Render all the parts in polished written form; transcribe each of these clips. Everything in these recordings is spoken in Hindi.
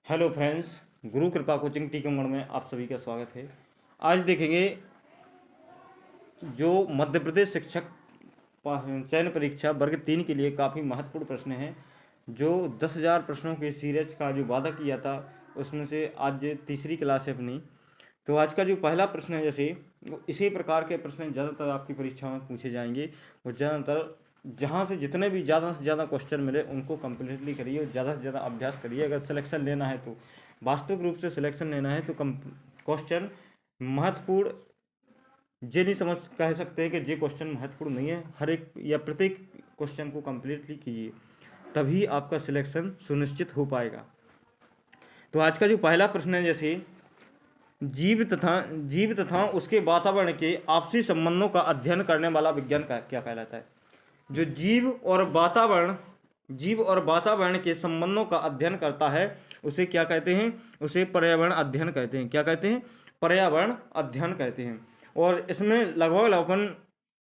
हेलो फ्रेंड्स, गुरु कृपा कोचिंग टीकमगढ़ में आप सभी का स्वागत है। आज देखेंगे जो मध्य प्रदेश शिक्षक चयन परीक्षा वर्ग 3 के लिए काफ़ी महत्वपूर्ण प्रश्न हैं। जो 10,000 प्रश्नों के सीरीज का जो वादा किया था उसमें से आज तीसरी क्लास है अपनी। तो आज का जो पहला प्रश्न है, जैसे वो इसी प्रकार के प्रश्न ज़्यादातर आपकी परीक्षा में पूछे जाएंगे और ज़्यादातर जहाँ से जितने भी ज़्यादा से ज़्यादा क्वेश्चन मिले उनको कम्प्लीटली करिए और ज़्यादा से ज़्यादा अभ्यास करिए। अगर सिलेक्शन लेना है तो वास्तविक रूप से सिलेक्शन लेना है तो क्वेश्चन महत्वपूर्ण ये नहीं समझ कह सकते हैं कि ये क्वेश्चन महत्वपूर्ण नहीं है। हर एक या प्रत्येक क्वेश्चन को कम्प्लीटली कीजिए, तभी आपका सिलेक्शन सुनिश्चित हो पाएगा। तो आज का जो पहला प्रश्न है, जैसे जीव तथा उसके वातावरण के आपसी संबंधों का अध्ययन करने वाला विज्ञान क्या कहलाता है। जो जीव और वातावरण के संबंधों का अध्ययन करता है उसे क्या कहते हैं? उसे पर्यावरण अध्ययन कहते हैं। क्या कहते हैं? पर्यावरण अध्ययन कहते हैं। और इसमें लगभग अपन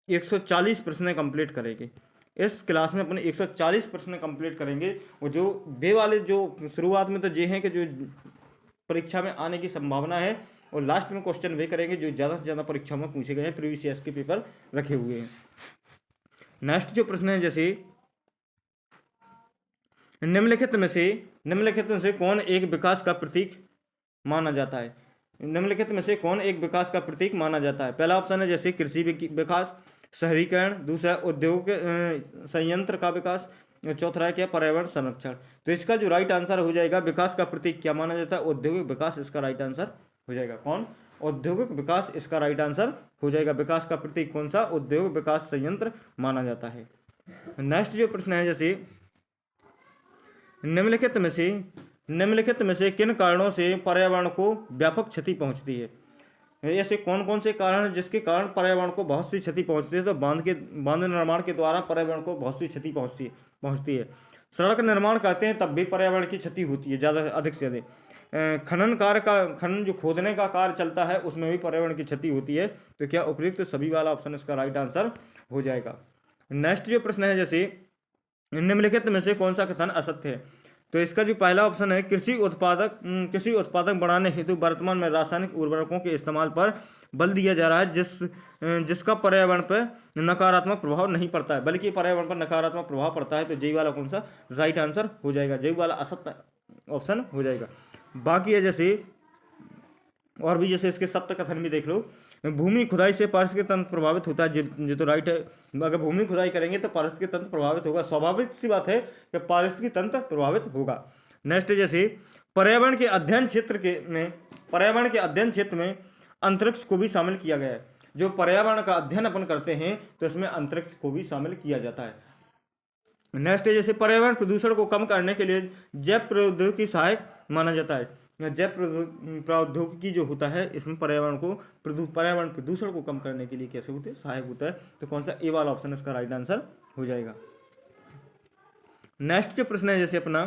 140 प्रश्न कंप्लीट करेंगे। इस क्लास में अपन 140 प्रश्न कंप्लीट करेंगे। और जो वे वाले जो शुरुआत में तो ये हैं कि जो परीक्षा में आने की संभावना है, और लास्ट में क्वेश्चन वे करेंगे जो ज़्यादा से ज़्यादा परीक्षा में पूछे गए हैं, प्रीवियस ईयर्स के पेपर रखे हुए हैं। नेक्स्ट जो प्रश्न है, जैसे निम्नलिखित में से कौन एक विकास का प्रतीक माना जाता है? निम्नलिखित में से कौन एक विकास का प्रतीक माना जाता है? पहला ऑप्शन है जैसे कृषि विकास, शहरीकरण, दूसरा उद्योग संयंत्र का विकास, चौथा है क्या? पर्यावरण संरक्षण। तो इसका जो राइट आंसर हो जाएगा, विकास का प्रतीक क्या माना जाता है? औद्योगिक विकास इसका राइट आंसर हो जाएगा। कौन? औद्योगिक विकास इसका राइट आंसर हो जाएगा। विकास का प्रतीक कौन सा? औद्योगिक विकास संयंत्र माना जाता है। नेक्स्ट जो प्रश्न है, जैसे निम्नलिखित में से किन कारणों से पर्यावरण को व्यापक क्षति पहुंचती है? ऐसे कौन कौन से कारण हैं जिसके कारण पर्यावरण को बहुत सी क्षति पहुंचती है? तो बांध निर्माण के द्वारा पर्यावरण को बहुत सी क्षति पहुंचती है। सड़क निर्माण करते हैं तब भी पर्यावरण की क्षति होती है ज़्यादा अधिक से अधिक। खनन जो खोदने का कार्य चलता है उसमें भी पर्यावरण की क्षति होती है। तो क्या उपयुक्त? तो सभी वाला ऑप्शन इसका राइट आंसर हो जाएगा। नेक्स्ट जो प्रश्न है, जैसे निम्नलिखित में से कौन सा कथन असत्य है? तो इसका जो पहला ऑप्शन है, कृषि उत्पादक बढ़ाने हेतु वर्तमान में रासायनिक उर्वरकों के इस्तेमाल पर बल दिया जा रहा है जिसका पर्यावरण पर नकारात्मक प्रभाव नहीं पड़ता है, बल्कि पर्यावरण पर नकारात्मक प्रभाव पड़ता है। तो जय वाला कौन सा राइट आंसर हो जाएगा? जय वाला असत्य ऑप्शन हो जाएगा। बाकी है जैसे और भी, जैसे इसके सत्य कथन भी देख लो। भूमि खुदाई से पारिस्थितिक तंत्र प्रभावित होता है, जो तो राइट है। अगर भूमि खुदाई करेंगे तो पारिस्थितिक तंत्र प्रभावित होगा। स्वाभाविक सी बात है कि पारिस्थितिक तंत्र प्रभावित होगा। नेक्स्ट, जैसे पर्यावरण के अध्ययन क्षेत्र में अंतरिक्ष को भी शामिल किया गया है। जो पर्यावरण का अध्ययन अपन करते हैं तो इसमें अंतरिक्ष को भी शामिल किया जाता है। नेक्स्ट है जैसे पर्यावरण प्रदूषण को कम करने के लिए जैव प्रौद्योगिकी सहायक माना जाता है। जैव प्रौद्योगिकी जो होता है इसमें पर्यावरण प्रदूषण को कम करने के लिए कैसे होते हैं? सहायक होता है। तो कौन सा? ए वाला ऑप्शन इसका राइट आंसर हो जाएगा। नेक्स्ट जो प्रश्न है, जैसे अपना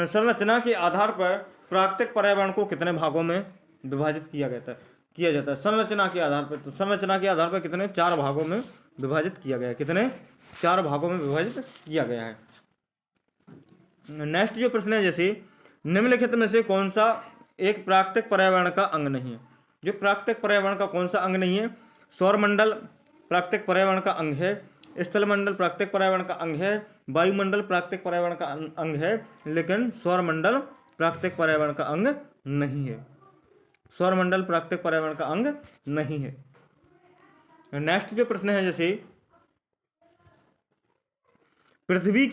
संरचना के आधार पर प्राकृतिक पर्यावरण को कितने भागों में विभाजित किया जाता है? संरचना के आधार पर, तो संरचना के आधार पर कितने? 4 भागों में विभाजित किया गया है। कितने? 4 भागों में विभाजित किया गया है। नेक्स्ट जो प्रश्न है, जैसे निम्नलिखित में से कौन सा एक प्राकृतिक पर्यावरण का अंग नहीं है? जो प्राकृतिक पर्यावरण का कौन सा अंग नहीं है? सौरमंडल प्राकृतिक पर्यावरण का अंग है, स्थलमंडल प्राकृतिक पर्यावरण का अंग है, वायुमंडल प्राकृतिक पर्यावरण का अंग है, लेकिन सौरमंडल प्राकृतिक पर्यावरण का अंग नहीं है। सौरमंडल प्राकृतिक पर्यावरण का अंग नहीं है। नेक्स्ट जो प्रश्न है, जैसे पृथ्वी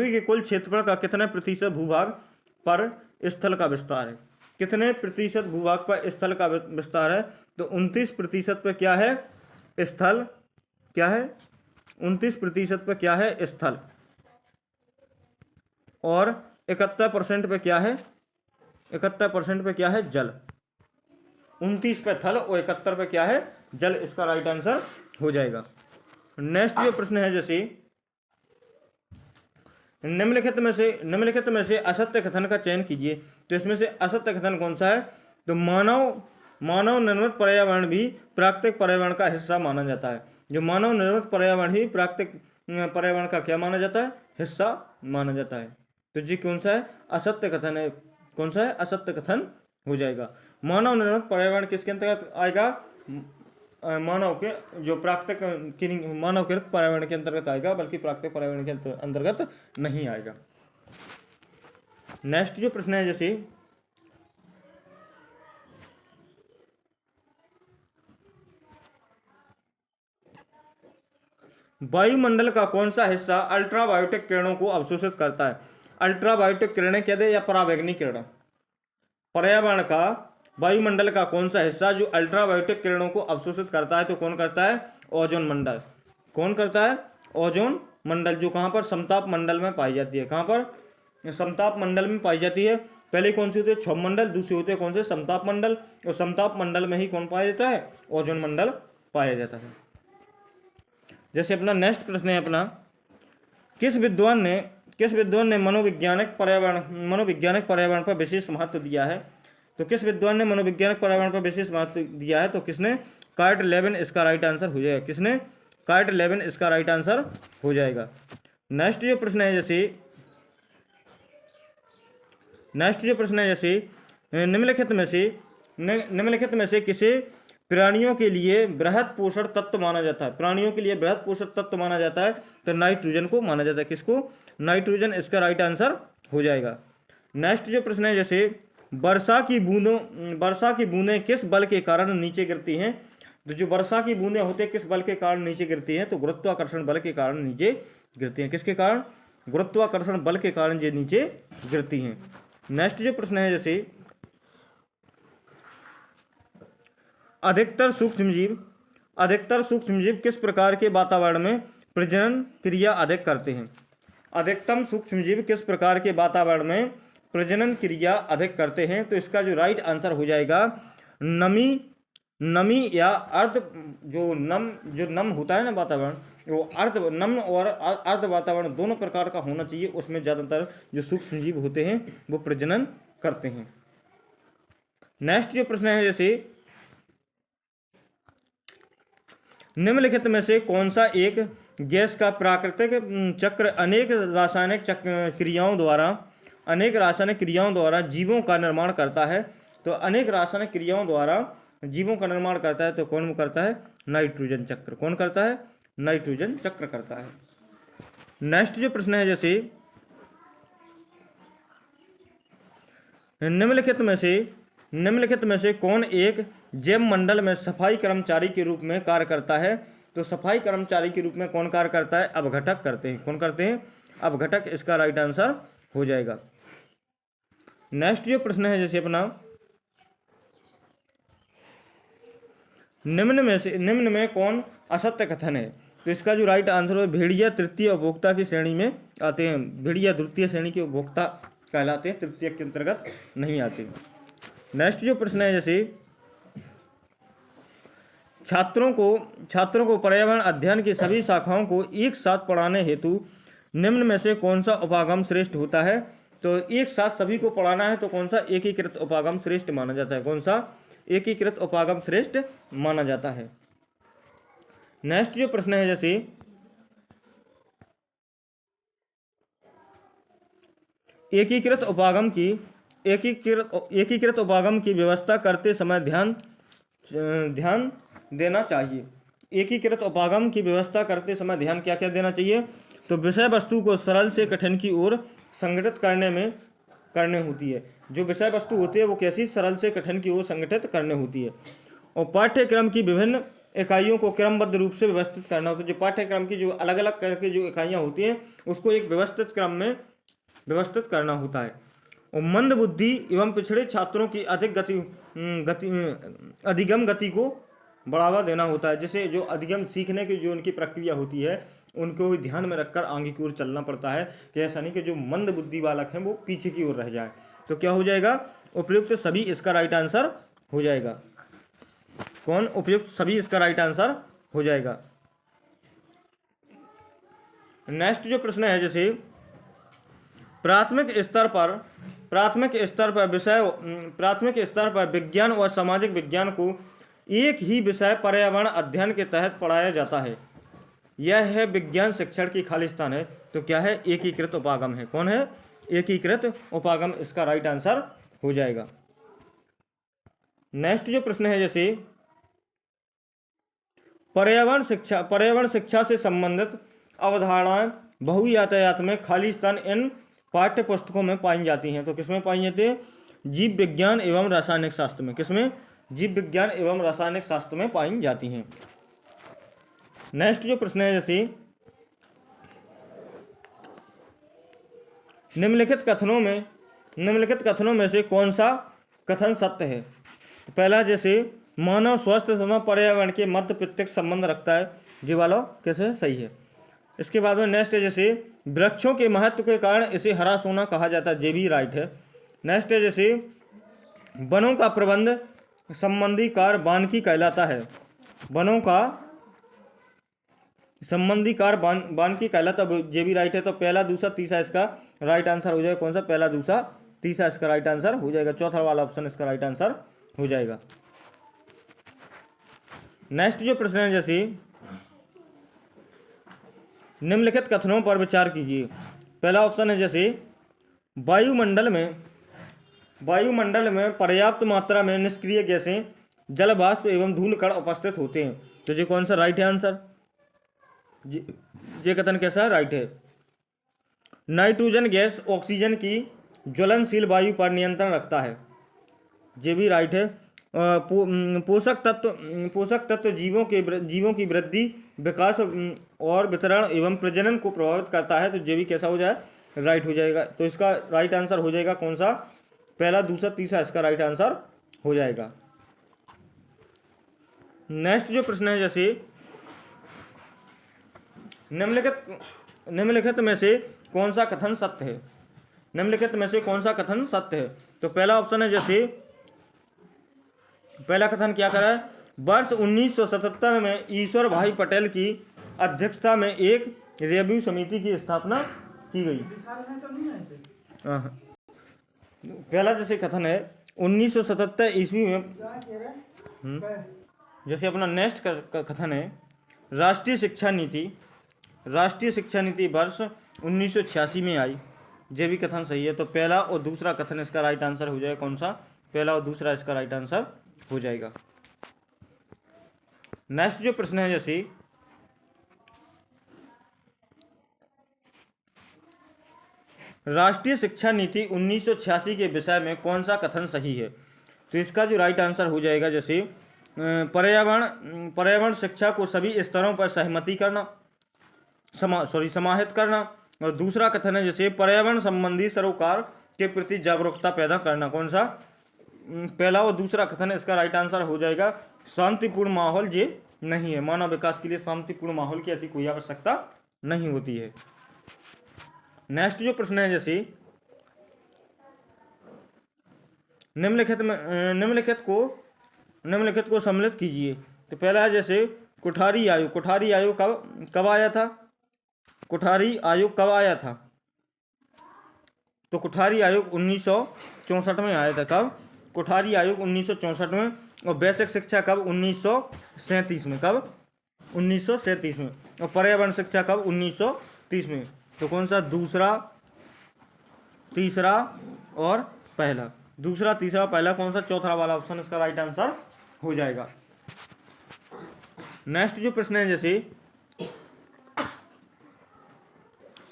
के कुल क्षेत्रफल का कितने प्रतिशत भूभाग पर स्थल का विस्तार है? कितने प्रतिशत भूभाग पर स्थल का विस्तार है? तो 29% पर क्या है? स्थल। क्या है? 29% पर क्या है? स्थल। और 71% पे क्या है? 71% पे क्या है? जल। 29 पे थल और 71 पे क्या है? जल। इसका राइट आंसर हो जाएगा। नेक्स्ट जो प्रश्न है, जैसे निम्नलिखित में से असत्य कथन का चयन कीजिए। तो इसमें से असत्य कथन कौन सा है? तो मानव निर्मित पर्यावरण भी प्राकृतिक पर्यावरण का हिस्सा माना जाता है। जो मानव निर्मित पर्यावरण ही प्राकृतिक पर्यावरण का क्या माना जाता है? हिस्सा माना जाता है। तो जी कौन सा है, असत्य कथन है। कौन सा है, असत्य कथन हो जाएगा। मानव निर्मित पर्यावरण किसके अंतर्गत आएगा, मानव के जो प्राकृतिक मानवकृत पर्यावरण के अंतर्गत आएगा, बल्कि प्राकृतिक पर्यावरण के अंतर्गत नहीं आएगा। नेक्स्ट जो प्रश्न है, जैसे वायुमंडल का कौन सा हिस्सा अल्ट्रावायोलेट किरणों को अवशोषित करता है। अल्ट्रावायोलेट किरणें कह दे या पराबैंगनी किरण, पर्यावरण का वायुमंडल का कौन सा हिस्सा जो अल्ट्रावायोलेट किरणों को अवशोषित करता है, तो कौन करता है, ओजोन मंडल। कौन करता है, ओजोन मंडल, जो कहाँ पर, समताप मंडल में पाई जाती है। कहाँ पर, समताप मंडल में पाई जाती है। पहले कौन सी होती है, क्षोभ मंडल, दूसरी होते हैं कौन से, समताप मंडल, और समताप मंडल में ही कौन पाया जाता है, ओजोन मंडल पाया जाता है। जैसे अपना नेक्स्ट प्रश्न है अपना, किस विद्वान ने मनोवैज्ञानिक पर्यावरण पर विशेष महत्व दिया है। तो किस विद्वान ने मनोवैज्ञानिक पर्यावरण पर विशेष महत्व दिया है, तो किसने, कार्ट लेविन इसका राइट आंसर हो जाएगा। किसने, कार्ट लेविन इसका राइट आंसर हो जाएगा। नेक्स्ट जो प्रश्न है, जैसे निम्नलिखित में से किसे प्राणियों के लिए बृहद पोषण तत्व माना जाता है। प्राणियों के लिए बृहद पोषण तत्व माना जाता है, तो नाइट्रोजन को माना जाता है। किसको, नाइट्रोजन इसका राइट आंसर हो जाएगा। नेक्स्ट जो प्रश्न है, जैसे वर्षा की बूंदें किस बल के कारण नीचे गिरती हैं। तो जो वर्षा की बूंदें होती हैं किस बल के कारण नीचे गिरती हैं, तो गुरुत्वाकर्षण बल के कारण नीचे गिरती हैं। किसके कारण, गुरुत्वाकर्षण बल के कारण ये नीचे गिरती हैं। नेक्स्ट जो प्रश्न है, जैसे अधिकतर सूक्ष्म जीव किस प्रकार के वातावरण में प्रजनन क्रिया अधिक करते हैं। अधिकतम सूक्ष्म जीव किस प्रकार के वातावरण में प्रजनन क्रिया अधिक करते हैं, तो इसका जो राइट आंसर हो जाएगा, नमी या अर्ध, जो नम होता है ना वातावरण, वो अर्ध नम और अर्ध वातावरण दोनों प्रकार का होना चाहिए, उसमें ज़्यादातर जो सूक्ष्म जीव होते हैं वो प्रजनन करते हैं। नेक्स्ट जो प्रश्न है, जैसे निम्नलिखित में से कौन सा एक गैस का प्राकृतिक चक्र अनेक रासायनिक क्रियाओं द्वारा जीवों का निर्माण करता है। तो अनेक रासायनिक क्रियाओं द्वारा जीवों का निर्माण करता है, तो कौन करता है, नाइट्रोजन चक्र। कौन करता है, नाइट्रोजन चक्र करता है। नेक्स्ट जो प्रश्न है, जैसे निम्नलिखित में से कौन एक जैव मंडल में सफाई कर्मचारी के रूप में कार्य करता है। तो सफाई कर्मचारी के रूप में कौन कार्य करता है, अपघटक करते हैं। कौन करते हैं, अपघटक इसका राइट आंसर हो जाएगा। नेक्स्ट जो प्रश्न है, जैसे अपना निम्न में कौन असत्य कथन है। तो इसका जो राइट आंसर है, भेड़िया तृतीय उपभोक्ता की श्रेणी में आते हैं। भेड़िया द्वितीय श्रेणी के उपभोक्ता कहलाते हैं, तृतीय के अंतर्गत नहीं आते। नेक्स्ट जो प्रश्न है, जैसे छात्रों को पर्यावरण अध्ययन की सभी शाखाओं को एक साथ पढ़ाने हेतु निम्न में से कौन सा उपागम श्रेष्ठ होता है। तो एक साथ सभी को पढ़ाना है, तो कौन सा एकीकृत उपागम श्रेष्ठ माना जाता है। कौन सा एकीकृत उपागम श्रेष्ठ माना जाता है। नेक्स्ट जो प्रश्न है, जैसे एकीकृत उपागम की व्यवस्था करते समय ध्यान देना चाहिए। एकीकृत उपागम की व्यवस्था करते समय ध्यान क्या क्या देना चाहिए। तो विषय वस्तु को सरल से कठिन की ओर संगठित करने होती है। जो विषय वस्तु होती है वो कैसी, सरल से कठिन की ओर संगठित करने होती है। और पाठ्यक्रम की विभिन्न इकाइयों को क्रमबद्ध रूप से व्यवस्थित करना होता है। जो पाठ्यक्रम की जो अलग अलग करके जो इकाइयाँ होती हैं उसको एक व्यवस्थित क्रम में व्यवस्थित करना होता है। और मंद बुद्धि एवं पिछड़े छात्रों की अधिगम गति को बढ़ावा देना होता है। जैसे जो अधिगम सीखने की जो उनकी प्रक्रिया होती है उनको भी ध्यान में रखकर आगे की ओर चलना पड़ता है, कि ऐसा नहीं कि जो मंद बुद्धि बालक हैं वो पीछे की ओर रह जाए। तो क्या हो जाएगा, उपयुक्त सभी इसका राइट आंसर हो जाएगा। कौन, उपयुक्त सभी इसका राइट आंसर हो जाएगा। नेक्स्ट जो प्रश्न है, जैसे प्राथमिक स्तर पर विज्ञान और सामाजिक विज्ञान को एक ही विषय पर्यावरण अध्ययन के तहत पढ़ाया जाता है। यह है विज्ञान शिक्षण की खालिस्तान है। तो क्या है, एकीकृत उपागम है। कौन है, एकीकृत उपागम इसका राइट आंसर हो जाएगा। नेक्स्ट जो प्रश्न है जैसे पर्यावरण शिक्षा से संबंधित अवधारणाएं बहुयातायात में खाली स्थान इन पाठ्य पुस्तकों में पाई जाती हैं। तो किसमें पाई जाती है? जीव विज्ञान एवं रासायनिक शास्त्र में। किसमें? जीव विज्ञान एवं रासायनिक शास्त्र में पाई जाती हैं। नेक्स्ट जो प्रश्न है जैसे निम्नलिखित कथनों में से कौन सा कथन सत्य है? तो पहला जैसे मानव स्वास्थ्य तथा पर्यावरण के मध्य प्रत्यक्ष संबंध रखता है, ये वाला कैसे सही है। इसके बाद में नेक्स्ट है जैसे वृक्षों के महत्व के कारण इसे हरा सोना कहा जाता है, ये भी राइट है। नेक्स्ट है जैसे वनों का प्रबंध संबंधी कार्य वानिकी कहलाता है, वनों का संबंधी कार्य वानिकी कहलाता है, ये भी राइट है। तो पहला दूसरा तीसरा इसका राइट आंसर हो जाएगा। कौन सा? पहला दूसरा तीसरा इसका राइट आंसर हो जाएगा। चौथा वाला ऑप्शन इसका राइट आंसर हो जाएगा। नेक्स्ट जो प्रश्न है जैसे निम्नलिखित कथनों पर विचार कीजिए। पहला ऑप्शन है जैसे वायुमंडल में पर्याप्त मात्रा में निष्क्रिय गैसें, जल वाष्प एवं धूल कण उपस्थित होते हैं। तो ये कौन सा राइट है आंसर? ये कथन कैसा राइट है? नाइट्रोजन गैस ऑक्सीजन की ज्वलनशील वायु पर नियंत्रण रखता है, ये भी राइट है। पोषक तत्व जीवों की वृद्धि, विकास और वितरण एवं प्रजनन को प्रभावित करता है, तो ये भी कैसा हो जाए? राइट हो जाएगा। तो इसका राइट आंसर हो जाएगा कौन सा? पहला दूसरा तीसरा इसका राइट आंसर हो जाएगा। नेक्स्ट जो प्रश्न है जैसे निम्नलिखित में से कौन सा कथन सत्य है? निम्नलिखित में से कौन सा कथन सत्य है? तो पहला ऑप्शन है जैसे पहला कथन क्या करा है? वर्ष 1977 में ईश्वर भाई पटेल की अध्यक्षता में एक रिव्यू समिति की स्थापना की गई। पहला जैसे कथन है 1977 ईस्वी में। जैसे अपना नेक्स्ट कथन है राष्ट्रीय शिक्षा नीति वर्ष 1986 में आई, ये भी कथन सही है। तो पहला और दूसरा कथन इसका राइट आंसर हो जाएगा। कौन सा? पहला और दूसरा इसका राइट आंसर हो जाएगा। नेक्स्ट जो प्रश्न है जैसे राष्ट्रीय शिक्षा नीति 1986 के विषय में कौन सा कथन सही है? तो इसका जो राइट आंसर हो जाएगा जैसे पर्यावरण शिक्षा को सभी स्तरों पर समाहित करना। और दूसरा कथन है जैसे पर्यावरण संबंधी सरोकार के प्रति जागरूकता पैदा करना। कौन सा? पहला और दूसरा कथन है इसका राइट आंसर हो जाएगा शांतिपूर्ण माहौल ये नहीं है, मानव विकास के लिए शांतिपूर्ण माहौल की ऐसी कोई आवश्यकता नहीं होती है। नेक्स्ट जो प्रश्न है जैसे निम्नलिखित को सम्मिलित कीजिए। तो पहला है जैसे कोठारी आयोग कब आया था? कोठारी आयोग कब आया था? तो कोठारी आयोग 1964 में आया था। कब? कोठारी आयोग 1964 में। और बेसिक शिक्षा कब? 1937 में। कब? 1937 में। और पर्यावरण शिक्षा कब? 1930 में। तो कौन सा? दूसरा तीसरा और पहला। दूसरा तीसरा पहला कौन सा? चौथा वाला ऑप्शन इसका राइट आंसर हो जाएगा। नेक्स्ट जो प्रश्न है जैसे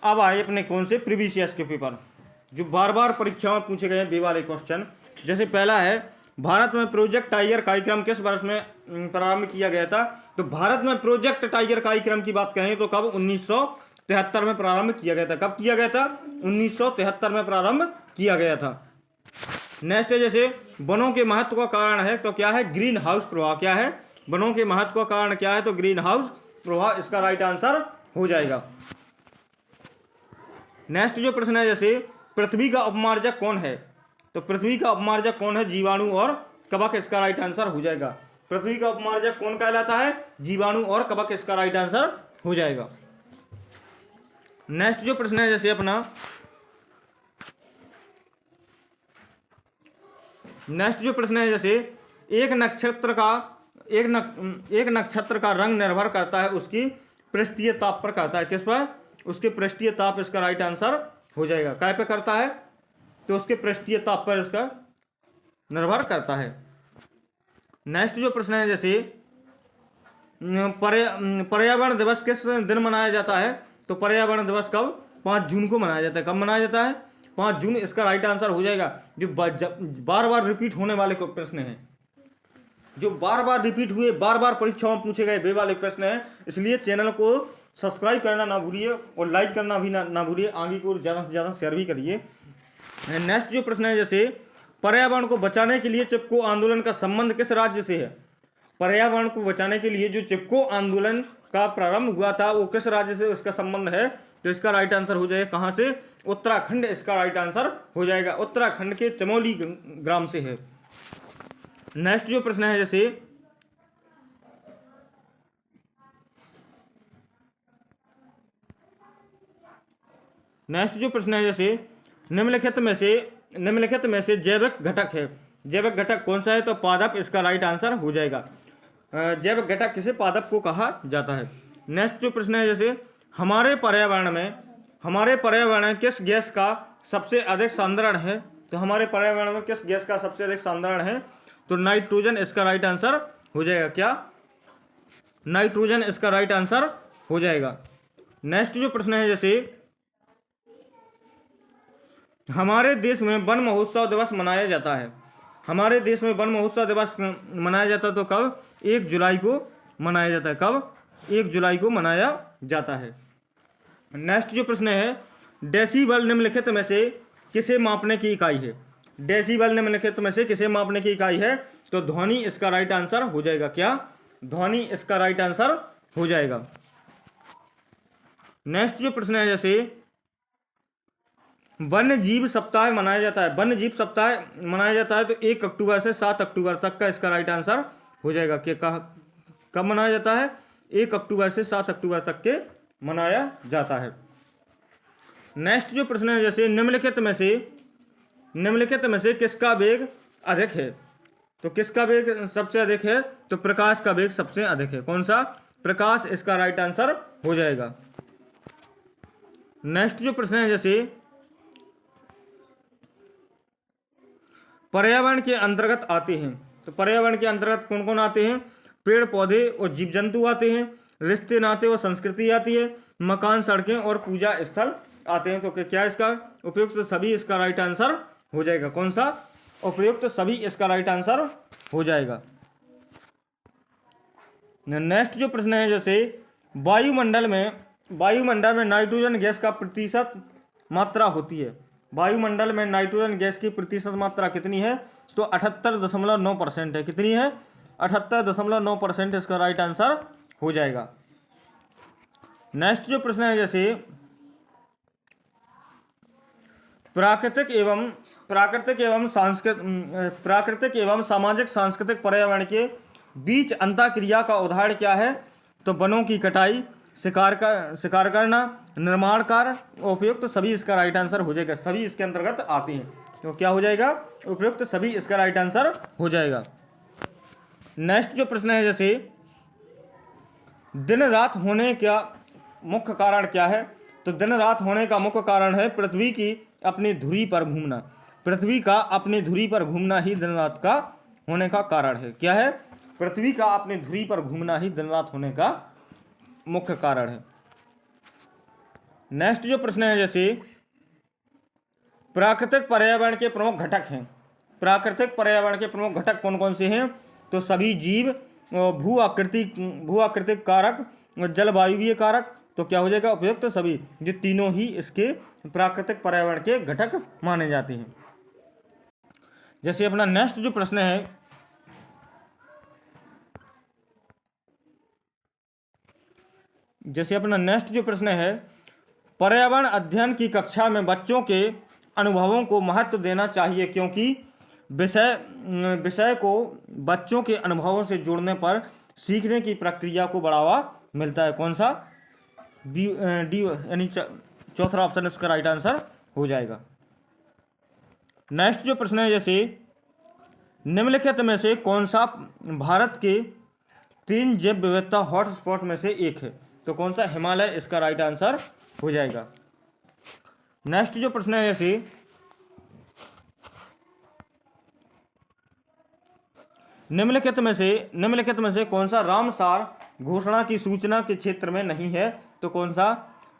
अब आए अपने कौन से प्रीवियस ईयर के पेपर जो बार बार परीक्षा में पूछे गए हैं, वे वाले क्वेश्चन। जैसे पहला है भारत में प्रोजेक्ट टाइगर कार्यक्रम किस वर्ष में प्रारंभ किया गया था? तो भारत में प्रोजेक्ट टाइगर कार्यक्रम की बात करें तो कब? 1973 में प्रारंभ किया गया था। कब किया गया था? 1973 में प्रारंभ किया गया था। नेक्स्ट है जैसे वनों के महत्व का कारण है, तो क्या है? ग्रीन हाउस प्रभाव। क्या है? वनों के महत्व का कारण क्या है? तो ग्रीन हाउस प्रभाव इसका राइट आंसर हो जाएगा। नेक्स्ट जो प्रश्न है जैसे पृथ्वी का अपमार्जक कौन है? तो पृथ्वी का अपमार्जक कौन है? जीवाणु और कवक इसका राइट आंसर हो जाएगा। पृथ्वी का अपमार्जक कौन कहलाता है? जीवाणु और कवक इसका राइट आंसर हो जाएगा। नेक्स्ट जो प्रश्न है जैसे अपना एक नक्षत्र का रंग निर्भर करता है उसकी पृष्ठीय ताप पर करता है। किस पर? उसके पृष्ठीय ताप इसका राइट आंसर हो जाएगा। काय पे करता है? तो उसके पृष्ठीय ताप पर इसका निर्भर करता है। नेक्स्ट जो प्रश्न है, जैसे पर्यावरण दिवस किस दिन मनाया जाता है? तो पर्यावरण दिवस कब? 5 जून को मनाया जाता है। कब मनाया जाता है? 5 जून इसका राइट आंसर हो जाएगा। जो बार बार रिपीट होने वाले प्रश्न हैं, जो बार बार रिपीट हुए, बार बार परीक्षाओं में पूछे गए वे वाले प्रश्न हैं, इसलिए चैनल को सब्सक्राइब करना ना भूलिए और लाइक करना भी ना भूलिए। आगे को ज़्यादा से ज़्यादा शेयर भी करिए। नेक्स्ट जो प्रश्न है, जैसे पर्यावरण को बचाने के लिए चिपको आंदोलन का संबंध किस राज्य से है? पर्यावरण को बचाने के लिए जो चिपको आंदोलन का प्रारंभ हुआ था वो किस राज्य से उसका संबंध है? तो इसका राइट आंसर हो जाएगा कहाँ से? उत्तराखंड इसका राइट आंसर हो जाएगा। उत्तराखंड के चमोली ग्राम से है। नेक्स्ट जो प्रश्न है, जैसे निम्नलिखित में से जैविक घटक है। जैविक घटक कौन सा है? तो पादप इसका राइट आंसर हो जाएगा। जैविक घटक किसे? पादप को कहा जाता है। नेक्स्ट जो प्रश्न है, जैसे हमारे पर्यावरण में किस गैस का सबसे अधिक सांद्रण है? तो हमारे पर्यावरण में किस गैस का सबसे अधिक सांद्रण है? तो नाइट्रोजन इसका राइट आंसर हो जाएगा। क्या? नाइट्रोजन इसका राइट आंसर हो जाएगा। नेक्स्ट जो प्रश्न है, जैसे हमारे देश में वन महोत्सव दिवस मनाया जाता है। हमारे देश में वन महोत्सव दिवस मनाया जाता है तो कब? 1 जुलाई को मनाया जाता है। कब? 1 जुलाई को मनाया जाता है। नेक्स्ट जो प्रश्न है, डेसीबल निम्नलिखित में से किसे मापने की इकाई है? डेसीबल निम्नलिखित में से किसे मापने की इकाई है? तो ध्वनि इसका राइट आंसर हो जाएगा। क्या? ध्वनि इसका राइट आंसर हो जाएगा। नेक्स्ट जो प्रश्न है, जैसे वन्य जीव सप्ताह मनाया जाता है। वन्य जीव सप्ताह मनाया जाता है तो 1 अक्टूबर से 7 अक्टूबर तक का इसका राइट आंसर हो जाएगा। कि कब मनाया जाता है? 1 अक्टूबर से 7 अक्टूबर तक के मनाया जाता है। नेक्स्ट जो प्रश्न है, जैसे निम्नलिखित में से किसका वेग अधिक है? तो किसका वेग सबसे अधिक है? तो प्रकाश का वेग सबसे अधिक है। कौन सा? प्रकाश इसका राइट आंसर हो जाएगा। नेक्स्ट जो प्रश्न है, जैसे पर्यावरण के अंतर्गत आते हैं। तो पर्यावरण के अंतर्गत कौन कौन आते हैं? पेड़ पौधे और जीव जंतु आते हैं, रिश्ते नाते और संस्कृति आती है, मकान, सड़कें और पूजा स्थल आते हैं। तो क्या इसका उपयुक्त सभी इसका राइट आंसर हो जाएगा। कौन सा? उपयुक्त सभी इसका राइट आंसर हो जाएगा। नेक्स्ट जो प्रश्न है, जैसे वायुमंडल में नाइट्रोजन गैस का प्रतिशत मात्रा होती है। वायुमंडल में नाइट्रोजन गैस की प्रतिशत मात्रा कितनी है? तो 78.9% है। कितनी है? 78.9% इसका राइट आंसर हो जाएगा। नेक्स्ट जो प्रश्न है, जैसे प्राकृतिक एवं सामाजिक सांस्कृतिक पर्यावरण के बीच अंतःक्रिया का उदाहरण क्या है? तो वनों की कटाई, शिकार करना, निर्माण कार्य, उपयुक्त सभी इसका राइट आंसर हो जाएगा। सभी इसके अंतर्गत आते हैं। तो क्या हो जाएगा? उपयुक्त सभी इसका राइट आंसर हो जाएगा। नेक्स्ट जो प्रश्न है, जैसे दिन रात होने का मुख्य कारण क्या है? तो दिन रात होने का मुख्य कारण है पृथ्वी की अपनी धुरी पर घूमना। पृथ्वी का अपनी धुरी पर घूमना ही दिन रात का होने का कारण है। क्या है? पृथ्वी का अपनी धुरी पर घूमना ही दिन रात होने का मुख्य कारण है। नेक्स्ट जो प्रश्न है, जैसे प्राकृतिक पर्यावरण के प्रमुख घटक हैं। प्राकृतिक पर्यावरण के प्रमुख घटक कौन कौन से हैं? तो सभी जीव, भू आकृतिक कारक, जलवायुवीय कारक। तो क्या हो जाएगा? उपयुक्त सभी। ये तीनों ही इसके प्राकृतिक पर्यावरण के घटक माने जाते हैं। जैसे अपना नेक्स्ट जो प्रश्न है, पर्यावरण अध्ययन की कक्षा में बच्चों के अनुभवों को महत्व देना चाहिए क्योंकि विषय को बच्चों के अनुभवों से जोड़ने पर सीखने की प्रक्रिया को बढ़ावा मिलता है। कौन सा? डी यानी चौथा ऑप्शन इसका राइट आंसर हो जाएगा। नेक्स्ट जो प्रश्न है, जैसे निम्नलिखित में से कौन सा भारत के 3 जैव विविधता हॉटस्पॉट में से एक है? तो कौन सा? हिमालय इसका राइट आंसर हो जाएगा। नेक्स्ट जो प्रश्न है ऐसे, निम्नलिखित में से कौन सा रामसार घोषणा की सूचना के क्षेत्र में नहीं है? तो कौन सा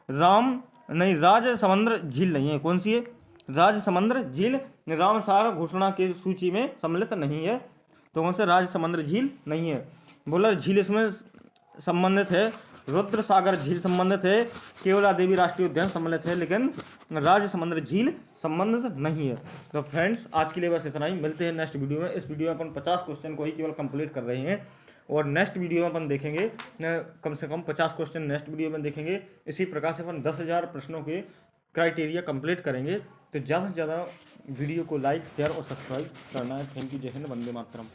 राजसमंद्र झील नहीं है। कौन सी है? राजसमंद्र झील रामसार घोषणा की सूची में सम्मिलित नहीं है। तो कौन सा? राजसमंद्र झील नहीं है। वुलर झील इसमें संबंधित है, रुद्र सागर झील संबंधित है, केवला देवी राष्ट्रीय उद्यान सम्मिलित है, लेकिन राजसमंद्र झील संबंधित नहीं है। तो फ्रेंड्स आज के लिए बस इतना ही, मिलते हैं नेक्स्ट वीडियो में। इस वीडियो में अपन 50 क्वेश्चन को ही केवल कंप्लीट कर रहे हैं और नेक्स्ट वीडियो में अपन देखेंगे कम से कम 50 क्वेश्चन नेक्स्ट वीडियो में देखेंगे। इसी प्रकार से अपन 10,000 प्रश्नों के क्राइटेरिया कंप्लीट करेंगे। तो ज़्यादा से ज़्यादा वीडियो को लाइक, शेयर और सब्सक्राइब करना है। Thank you. जय हिंद, वंदे मातरम।